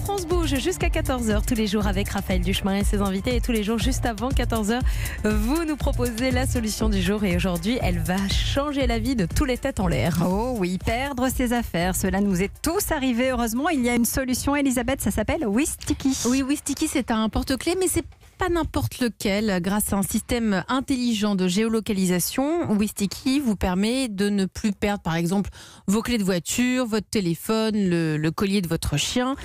France bouge jusqu'à 14h tous les jours avec Raphaël Duchemin et ses invités. Et tous les jours, juste avant 14h, vous nous proposez la solution du jour. Et aujourd'hui, elle va changer la vie de tous les têtes en l'air. Oh oui, perdre ses affaires, cela nous est tous arrivé. Heureusement, il y a une solution, Elisabeth, ça s'appelle Wistiki. Oui, Wistiki, c'est un porte-clés, mais c'est pas n'importe lequel. Grâce à un système intelligent de géolocalisation, Wistiki vous permet de ne plus perdre, par exemple, vos clés de voiture, votre téléphone, le collier de votre chien.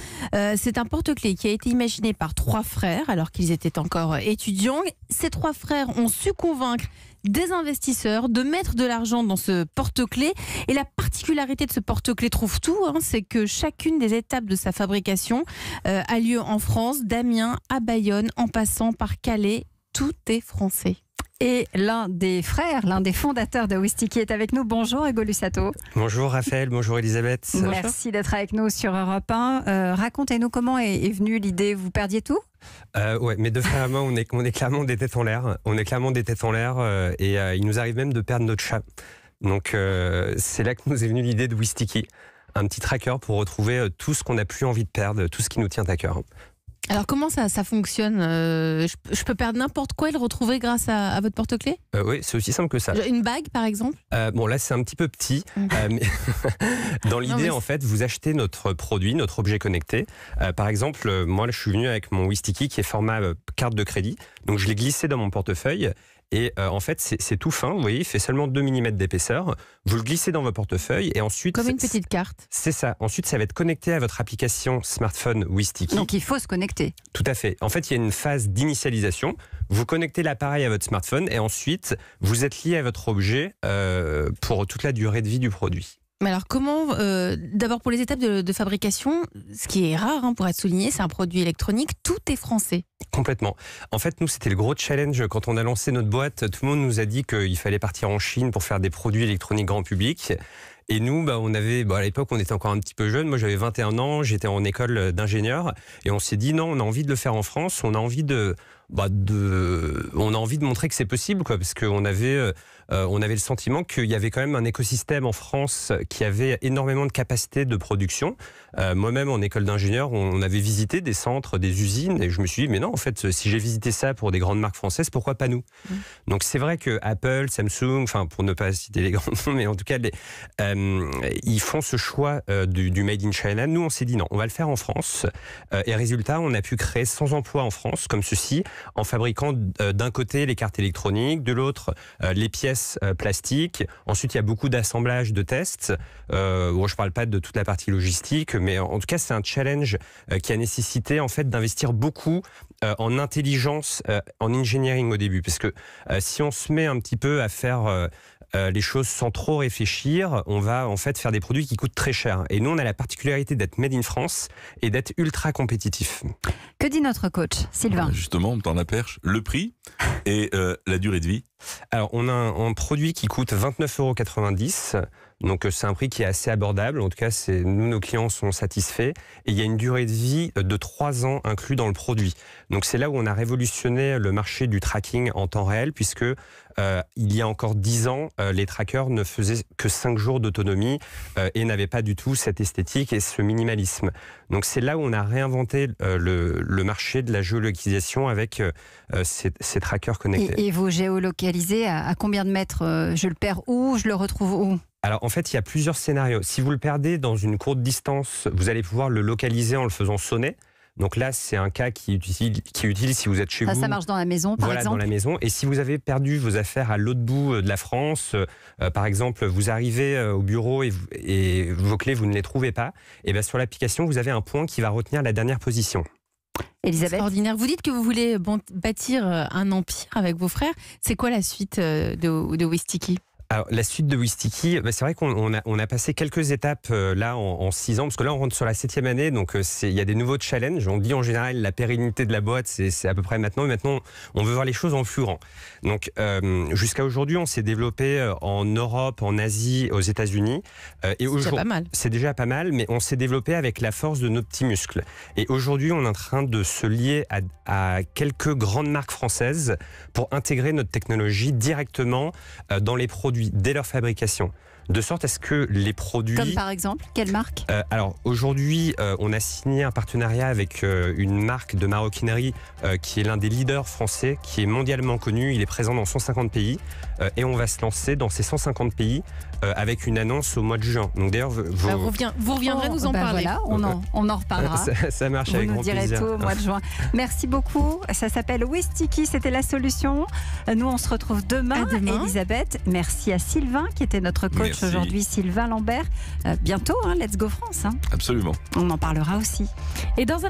C'est un porte-clés qui a été imaginé par 3 frères alors qu'ils étaient encore étudiants. Ces 3 frères ont su convaincre des investisseurs de mettre de l'argent dans ce porte-clés. Et la particularité de ce porte-clés trouve tout, c'est que chacune des étapes de sa fabrication a lieu en France, d'Amiens à Bayonne, en passant par Calais. Tout est français. Et l'un des frères, l'un des fondateurs de Wistiki est avec nous. Bonjour Hugo Lussato. Bonjour Raphaël, bonjour Elisabeth. Merci d'être avec nous sur Europe 1. Racontez-nous comment est venue l'idée. Vous perdiez tout ? Ouais, mes 2 frères et moi, on est clairement des têtes en l'air. On est clairement des têtes en l'air et il nous arrive même de perdre notre chat. Donc c'est là que nous est venue l'idée de Wistiki, un petit tracker pour retrouver tout ce qu'on n'a plus envie de perdre, tout ce qui nous tient à cœur. Alors comment ça fonctionne ? Je peux perdre n'importe quoi et le retrouver grâce à votre porte-clés ? Oui, c'est aussi simple que ça. Une bague par exemple ? Bon là c'est un petit peu petit, mais dans l'idée en fait vous achetez notre produit, notre objet connecté. Par exemple, moi je suis venu avec mon Wistiki qui est format carte de crédit, donc je l'ai glissé dans mon portefeuille. Et en fait, c'est tout fin, vous voyez, il fait seulement 2 mm d'épaisseur. Vous le glissez dans votre portefeuille et ensuite... Comme une petite carte. C'est ça. Ensuite, ça va être connecté à votre application smartphone Wistiki. Donc il faut se connecter. Tout à fait. En fait, il y a une phase d'initialisation. Vous connectez l'appareil à votre smartphone et ensuite, vous êtes lié à votre objet pour toute la durée de vie du produit. Mais alors comment, d'abord pour les étapes de fabrication, ce qui est rare pour être souligné, c'est un produit électronique, tout est français. Complètement. En fait, nous, c'était le gros challenge quand on a lancé notre boîte. Tout le monde nous a dit qu'il fallait partir en Chine pour faire des produits électroniques grand public. Et nous, on avait, à l'époque, on était encore un petit peu jeunes. Moi, j'avais 21 ans, j'étais en école d'ingénieur. Et on s'est dit, non, on a envie de le faire en France. On a envie de montrer que c'est possible, parce qu'on avait le sentiment qu'il y avait quand même un écosystème en France qui avait énormément de capacité de production. Moi-même, en école d'ingénieur, on avait visité des centres, des usines, et je me suis dit, mais non, en fait, si j'ai visité ça pour des grandes marques françaises, pourquoi pas nous ? Donc c'est vrai que Apple, Samsung, pour ne pas citer les grands noms, mais en tout cas, ils font ce choix du Made in China. Nous, on s'est dit non, on va le faire en France. Et résultat, on a pu créer 100 emplois en France, comme ceci, en fabriquant d'un côté les cartes électroniques, de l'autre les pièces plastiques. Ensuite, il y a beaucoup d'assemblage, de tests. Je ne parle pas de toute la partie logistique, mais en tout cas, c'est un challenge qui a nécessité en fait d'investir beaucoup en intelligence, en engineering au début, parce que si on se met un petit peu à faire les choses sans trop réfléchir, on va en fait faire des produits qui coûtent très cher. Et nous, on a la particularité d'être made in France et d'être ultra compétitif. Que dit notre coach, Sylvain ? Justement, on t'en a perche. Le prix et la durée de vie. Alors, on a un produit qui coûte 29,90 €. Donc, c'est un prix qui est assez abordable. En tout cas, nous, nos clients sont satisfaits. Et il y a une durée de vie de 3 ans inclus dans le produit. Donc, c'est là où on a révolutionné le marché du tracking en temps réel, puisque il y a encore 10 ans, les trackers ne faisaient que 5 jours d'autonomie et n'avaient pas du tout cette esthétique et ce minimalisme. Donc, c'est là où on a réinventé le marché de la géolocalisation avec ces trackers connectés. Et vous géolocalisez à combien de mètres ? Je le perds où ? Je le retrouve où ? Alors en fait, il y a plusieurs scénarios. Si vous le perdez dans une courte distance, vous allez pouvoir le localiser en le faisant sonner. Donc là, c'est un cas qui est utile si vous êtes chez vous. Ça marche dans la maison, par exemple. Voilà, dans la maison. Et si vous avez perdu vos affaires à l'autre bout de la France, par exemple, vous arrivez au bureau et vos clés, vous ne les trouvez pas, et bien sur l'application, vous avez un point qui va retenir la dernière position. Elisabeth ? Extraordinaire. Vous dites que vous voulez bâtir un empire avec vos frères. C'est quoi la suite de Wistiki ? Alors, la suite de Wistiki, c'est vrai qu'on a passé quelques étapes là en 6 ans, parce que là on rentre sur la 7e année, donc il y a des nouveaux challenges. On dit en général la pérennité de la boîte, c'est à peu près maintenant, et maintenant on veut voir les choses en plus grand. Donc jusqu'à aujourd'hui, on s'est développé en Europe, en Asie, aux États-Unis. C'est déjà pas mal. C'est déjà pas mal, mais on s'est développé avec la force de nos petits muscles. Et aujourd'hui, on est en train de se lier à quelques grandes marques françaises pour intégrer notre technologie directement dans les produits dès leur fabrication. de sorte à ce que les produits... Comme par exemple, quelle marque? Alors aujourd'hui, on a signé un partenariat avec une marque de maroquinerie qui est l'un des leaders français, qui est mondialement connu. Il est présent dans 150 pays et on va se lancer dans ces 150 pays avec une annonce au mois de juin. Donc d'ailleurs, vous reviendrez nous en parler. Voilà, on en reparlera. Ça marche Vous avec nous grand direz plaisir. tout au mois de juin. Merci beaucoup. Ça s'appelle Wistiki, c'était la solution. Nous, on se retrouve demain. À demain. Elisabeth, merci à Sylvain qui était notre coach Merci. aujourd'hui, Sylvain Lambert. Bientôt, Let's Go France. Absolument. On en parlera aussi. Et dans un